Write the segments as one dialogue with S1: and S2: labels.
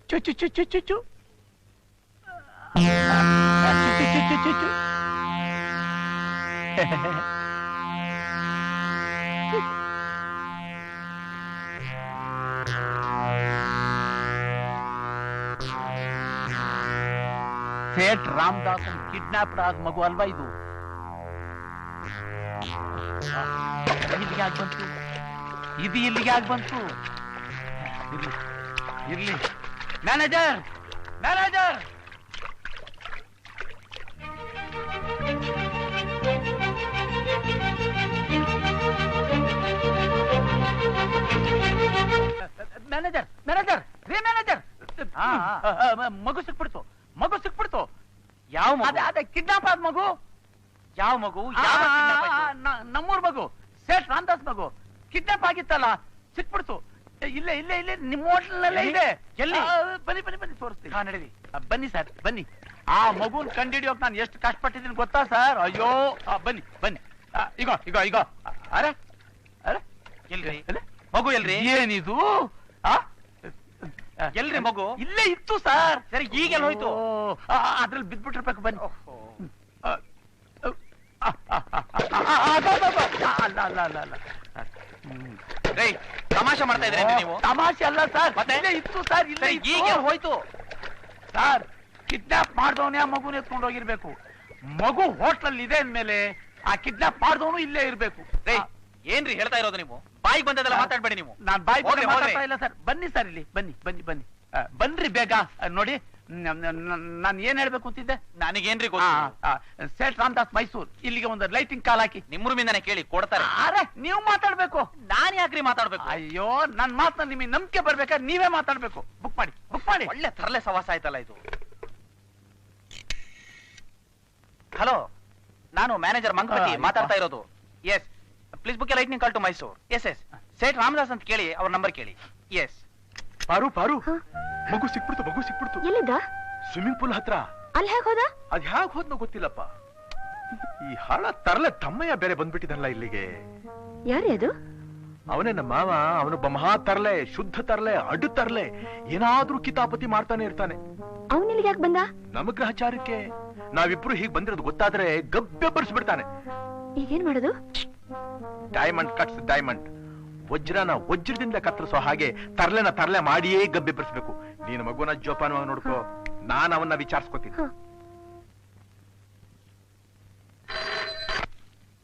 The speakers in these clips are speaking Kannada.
S1: ಚು ಚು ಚು ಚು ಚು ಚು ಸೇಠ್ ರಾಮದಾಸನ್ ಕಿಡ್ನಾಪ್ ಆದ ಮಗು ಅಲ್ವಾ ಇದು? ಇಲ್ಲಿಗೆ ಆಗಿ ಬಂತು, ಇದು ಇಲ್ಲಿಗೆ ಆಗಿ ಬಂತು. ಇರ್ಲಿ ಮ್ಯಾನೇಜರ್, ಮ್ಯಾನೇಜರ್, ಮ್ಯಾನೇಜರ್, ಮ್ಯಾನೇಜರ್, ರೇ ಮ್ಯಾನೇಜರ್, ಮಗು ಸಿಕ್ಬಿಡ್ತು, ಮಗು ಸಿಕ್ಬಿಡ್ತು. ಯಾವ ಮಗು? ಅದೇ ಕಿಡ್ನಾಪ್ ಆದ ಮಗು. ಯಾವ ಮಗು? ನಮ್ಮೂರ್ ಮಗು, ಸೇಠ್ ರಾಮದಾಸ್ ಮಗು ಕಿಡ್ನಾಪ್ ಆಗಿತ್ತಲ್ಲ, ಸಿಕ್ಬಿಡ್ತು. ಇಲ್ಲೇ ಇಲ್ಲೇ ಇಲ್ಲೇ ನಿಮ್ಮ ಹೋಟ್ಲಲ್ಲೇ ಇದೆ. ಎಲ್ಲಿ? ಬನ್ನಿ ಬನ್ನಿ ಬನ್ನಿ ತೋರಿಸ್ತೀನಿ. ನಡೀರಿ, ಬನ್ನಿ ಸರ್, ಬನ್ನಿ. ಆ ಮಗುನ್ ಕಂಡಿಡಿಯೋಕ್ ನಾನು ಎಷ್ಟು ಕಷ್ಟಪಟ್ಟಿದ್ದೀನಿ ಗೊತ್ತಾ ಸರ್? ಅಯ್ಯೋ, ಬನ್ನಿ ಬನ್ನಿ. ಈಗ ಈಗ ಈಗ ಅರೆ ಅರೆ,
S2: ಎಲ್ರಿ ಮಗು? ಎಲ್ರಿ?
S1: ಏನಿದು?
S2: ಎಲ್ರಿ ಮಗು?
S1: ಇಲ್ಲೇ ಇತ್ತು ಸರ್.
S2: ಸರಿ, ಈಗೆಲ್ಲ ಹೋಯ್ತು?
S1: ಅದ್ರಲ್ಲಿ ಬಿದ್ಬಿಟ್ಟಿರ್ಬೇಕು. ಬನ್ನಿ. ಅಲ್ಲ ಅಲ್ಲ ಅಲ್ಲ ಅಲ್ಲ,
S2: ತಮಾಷೆ ಮಾಡ್ತಾ ಇದ್ರಿ ನೀವು?
S1: ತಮಾಷೆ ಅಲ್ಲ ಸರ್, ಇಲ್ಲೇ ಇತ್ತು ಸರ್. ಇಲ್ಲೇ
S2: ಈಗ ಹೋಯ್ತು
S1: ಸರ್. ಕಿಡ್ನಾಪ್ ಮಾಡ್ದವನೇ ಆ ಮಗುನ ಎತ್ಕೊಂಡು ಹೋಗಿರ್ಬೇಕು. ಮಗು ಹೋಟ್ಲಲ್ಲಿ ಇದೆ ಅಂದ್ಮೇಲೆ ಆ ಕಿಡ್ನಾಪ್ ಮಾಡ್ದವನು ಇಲ್ಲೇ ಇರ್ಬೇಕು.
S2: ಏನ್ರಿ ಹೇಳ್ತಾ ಇರೋದು ನೀವು? ಬಾಯಿಗೆ ಬಂದದೆಲ್ಲ ಮಾತಾಡ್ಬೇಡಿ ನೀವು.
S1: ನಾನ್ ಬಾಯಿ ಮಾತಾಡ್ತಾ ಇಲ್ಲ ಸರ್. ಬನ್ನಿ ಸರ್, ಇಲ್ಲಿ ಬನ್ನಿ ಬನ್ನಿ ಬನ್ನಿ. ಬನ್ರಿ ಬೇಗ. ನೋಡಿ, ನಾನು ಏನ್ ಹೇಳ್ಬೇಕು ಅಂತಿದ್ದೆ?
S2: ನನಗೇನ್ರಿ ಗೊತ್ತು?
S1: ಸೇಠ್ ರಾಮದಾಸ್ ಮೈಸೂರ್ ಇಲ್ಲಿಗೆ ಒಂದು ಲೈಟಿಂಗ್ ಕಾಲ್ ಹಾಕಿ.
S2: ನಿಮ್ಮ ರೂಮಿಂದಾನೆ ಕೇಳಿ ಕೊಡ್ತಾರೆ.
S1: ಅರೆ, ನೀವು ಮಾತಾಡ್ಬೇಕು.
S2: ನಾನ್ ಯಾಕ್ರಿ ಮಾತಾಡ್ಬೇಕು?
S1: ಅಯ್ಯೋ, ನನ್ ಮಾತನ್ನ ನಿಮಗೆ ನಂಬಿಕೆ ಬರ್ಬೇಕಾದ್ರೆ ನೀವೇ ಮಾತಾಡ್ಬೇಕು. ಬುಕ್ ಮಾಡಿ, ಬುಕ್ ಮಾಡಿ.
S2: ಒಳ್ಳೆ ತರಲೆ ಸವಾಸ ಆಯ್ತಲ್ಲ ಇದು. ಹಲೋ, ನಾನು ಮ್ಯಾನೇಜರ್ ಮಂಗಪತಿ ಮಾತಾಡ್ತಾ ಇರೋದು. Yes, please book lightning call to Mysore. Yes yes, Seth Ramdas ಅಂತ ಕೇಳಿ, ಅವ್ರ ನಂಬರ್ ಕೇಳಿ. ಎಸ್.
S3: ಪಾರು ಪಾರು, ಮಗು ಸಿಕ್ಬಿಡ್ತು, ಮಗು ಸಿಕ್ಬಿಡ್ತು.
S4: ಎಲ್ಲಿದ್ದ?
S3: ಸ್ವಿಮ್ಮಿಂಗ್ ಪೂಲ್ ಹತ್ರ.
S4: ಅಲ್ಲಿ ಹೇಗೆ ಹೋದ?
S3: ಅದ್ ಹ್ಯಾಗ ಹೋದ್ನೋ ಗೊತ್ತಿಲ್ಲಪ್ಪ. ಈ ಹಾಳ ತರಲೆ ತಮ್ಮಯ್ಯ ಬೇರೆ ಬಂದ್ಬಿಟ್ಟಿದಲ್ಲ ಇಲ್ಲಿಗೆ.
S4: ಯಾರೇ ಅದು?
S3: ಅವನೇ ನಮ್ಮ ಮಾವ. ಅವನೊಬ್ಬ ಮಹಾ ತರ್ಲೆ, ಶುದ್ಧ ತರ್ಲೆ, ಅಡ್ಡು ತರ್ಲೆ. ಏನಾದ್ರೂ ಕಿತಾಪತಿ ಮಾಡ್ತಾನೆ ಇರ್ತಾನೆ.
S4: ಅವನಿಲ್ಲಿಗೆ ಯಾಕೆ ಬಂದ?
S3: ನಮ್ಮ ಗ್ರಹಚಾರಕ್ಕೆ. ನಾವಿಬ್ರು ಹೀಗ್ ಬಂದಿರೋದು ಗೊತ್ತಾದ್ರೆ ಗಬ್ಬೆ ಬರ್ಸ್ಬಿಡ್ತಾನೆ.
S4: ಈಗೇನ್ ಮಾಡೋದು?
S3: Diamond cuts diamond. ವಜ್ರನ ವಜ್ರದಿಂದ ಕತ್ತರಿಸೋ ಹಾಗೆ ತರ್ಲೆನ ತರ್ಲೆ ಮಾಡಿಯೇ ಗಬ್ಬೆ ಬರ್ಸ್ಬೇಕು. ನೀನು ಮಗುನ ಜೋಪಾನವಾಗಿ ನೋಡ್ಕೋ, ನಾನು ಅವನ್ನ ವಿಚಾರಿಸ್ಕೋತೀನಿ.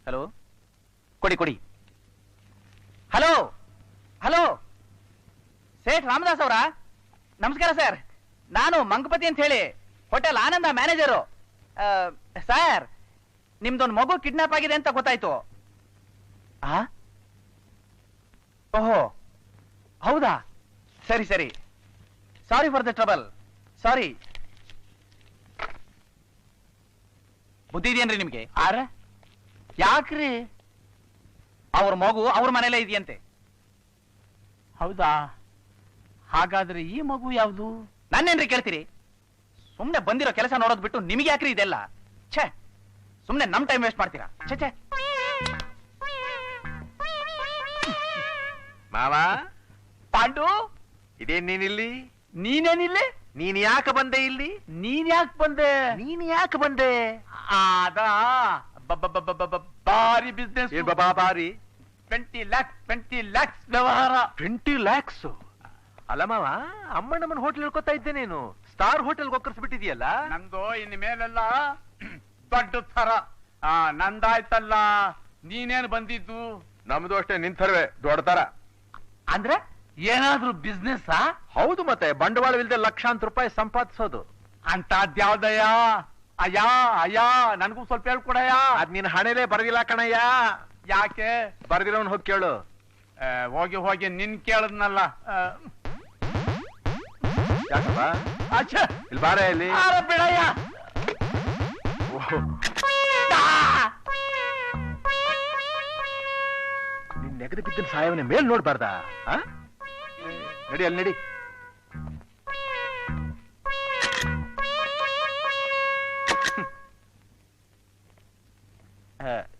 S2: ಹಲೋ, ಕೊಡಿ ಕೊಡಿ. ಹಲೋ ಹಲೋ, ಸೇಠ್ ರಾಮದಾಸ್ ಅವರಾ? ನಮಸ್ಕಾರ ಸರ್, ನಾನು ಮಂಗಪತಿ ಅಂತ ಹೇಳಿ, ಹೋಟೆಲ್ ಆನಂದ ಮ್ಯಾನೇಜರು. ಸರ್, ನಿಮ್ದೊಂದು ಮಗು ಕಿಡ್ನಾಪ್ ಆಗಿದೆ ಅಂತ ಗೊತ್ತಾಯ್ತು. ಓಹೋ, ಹೌದಾ? ಸರಿ ಸರಿ, ಸಾರಿ ಫಾರ್ ದ ಟ್ರಬಲ್. ಸಾರಿ. ಬುದ್ಧಿ ಇದೆಯೇನ್ರಿ ನಿಮ್ಗೆ?
S1: ಅರೆ, ಯಾಕ್ರಿ?
S2: ಅವ್ರ ಮಗು ಅವ್ರ ಮನೇಲೇ ಇದೆಯಂತೆ.
S1: ಹೌದಾ? ಹಾಗಾದ್ರೆ ಈ ಮಗು ಯಾವುದು?
S2: ನನ್ನೇನ್ರಿ ಕೇಳ್ತೀರಿ? ಸುಮ್ನೆ ಬಂದಿರೋ ಕೆಲಸ ನೋಡೋದ್ ಬಿಟ್ಟು ನಿಮಗೆ ಯಾಕ್ರಿ ಇದೆಲ್ಲ? ಛೇ, ಸುಮ್ನೆ ನಮ್ ಟೈಮ್ ವೇಸ್ಟ್ ಮಾಡ್ತೀರಾ. ಛೇ ಛೇ.
S3: ಮಾವ,
S1: ಪಾಂಡು,
S3: ಇದೇನ್ ನೀನಿಲ್ಲಿ?
S1: ನೀನೇನಿಲ್ಲಿ?
S3: ನೀನ್ ಯಾಕೆ ಬಂದೆ ಇಲ್ಲಿ?
S1: ನೀನ್ ಯಾಕೆ ಬಂದೆ?
S3: ನೀನ್ ಯಾಕೆ ಬಂದೆ?
S1: ಅದಾ ಬಾರಿ ಬಿಸ್ನೆಸ್.
S3: ಬಾರಿ
S1: 20 lakhs ವ್ಯವಹಾರ.
S3: 20 lakhs? ಅಲ್ಲ ಮಾವ, ಅಮ್ಮಣ್ಣಮ್ಮನ ಹೋಟೆಲ್ ಹೇಳ್ಕೊತಾ ಇದ್ದೆ. ನೀನು ಸ್ಟಾರ್ ಹೋಟೆಲ್ ಒಕ್ಕರ್ಸ್ಬಿಟ್ಟಿದ್ಯಲ್ಲ.
S1: ನಂದು ಇನ್ ಮೇಲೆಲ್ಲ ದೊಡ್ಡ ಥರ. ನಂದಾಯ್ತಲ್ಲ, ನೀನೇನು ಬಂದಿದ್ದು?
S3: ನಮ್ದು ಅಷ್ಟೇ ನಿಂತರ್ವೆ ದೊಡ್ಡ ತರ.
S1: ಅಂದ್ರೆ ಏನಾದ್ರೂ ಬಿಸ್ನೆಸ್?
S3: ಹೌದು, ಮತ್ತೆ ಬಂಡವಾಳವಿಲ್ಲದೆ ಲಕ್ಷಾಂತರ ರೂಪಾಯಿ ಸಂಪಾದಿಸೋದು.
S1: ಅಂತದ್ಯಾವ್ದಯ್ಯ? ಅಯ್ಯ ಅಯ್ಯ, ನನ್ಗೂ ಸ್ವಲ್ಪ ಹೇಳ್ಕೊಡಯ್ಯ.
S3: ಅದ್ ನಿನ್ ಹಣೆಲೇ ಬರ್ದಿಲ್ಲ ಕಣಯ್ಯ.
S1: ಯಾಕೆ?
S3: ಬರ್ದಿರೋನ್ ಹೋಗಿ ಕೇಳು.
S1: ಹೋಗಿ ಹೋಗಿ ನಿನ್ ಕೇಳದ್ನಲ್ಲ.
S3: ಯಾಕಪ್ಪ?
S1: ಅಚ್ಚಾ,
S3: ಇಲ್ಲಿ ಬಾರ ಇಲ್ಲಿ.
S1: ಬಿಡಯ್ಯ.
S3: ನಿನ್ ನೆಗದು ಬಿದ್ದ ಸಾಯವನ್ನ ಮೇಲ್ ನೋಡ್ಬಾರ್ದ? ನಡಿ, ಅಲ್ಲಿ ನಡಿ.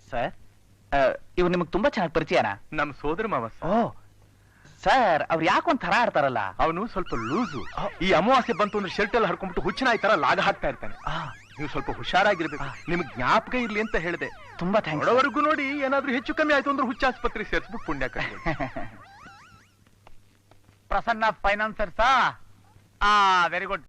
S2: ಸರ್, ಇವ್ರು ನಿಮಗ್ ತುಂಬಾ ಚೆನ್ನಾಗಿ ಪರಿಚಯನಾ?
S3: ನಮ್ ಸೋದರ ಮಾವ.
S2: ಓ ಸರ್ ಅವ್ರು ಯಾಕೊಂದ್ ತರ ಆಡ್ತಾರಲ್ಲ?
S3: ಅವನು ಸ್ವಲ್ಪ ಲೂಸು. ಈ ಅಮಾವಾಸ್ಯೆ ಬಂತು ಅಂದ್ರೆ ಶರ್ಟ್ ಎಲ್ಲ ಹರ್ಕೊಂಡ್ಬಿಟ್ಟು ಹುಚ್ಚಿನ ಈ ತರ ಲಾಗ ಹಾಕ್ತಾ ಇರ್ತಾನೆ. ನೀವು ಸ್ವಲ್ಪ ಹುಷಾರಾಗಿರ್ಬೇಕು. ನಿಮ್ಗೆ ಜ್ಞಾಪಕ ಇರ್ಲಿ ಅಂತ ಹೇಳಿದೆ.
S2: ತುಂಬಾ ಥ್ಯಾಂಕ್ಸ್.
S3: ನೋಡೋವರೆಗೂ ನೋಡಿ, ಏನಾದ್ರೂ ಹೆಚ್ಚು ಕಮ್ಮಿ ಆಯ್ತು ಅಂದ್ರೆ ಹುಚ್ಚ ಆಸ್ಪತ್ರೆ ಸೇರಿಸ್ಬಿಟ್ಟು ಪುಣ್ಯ ಕಟ್ಟಿ.
S1: ಪ್ರಸನ್ನ ಫೈನಾನ್ಸರ್ಸಾ? Very good.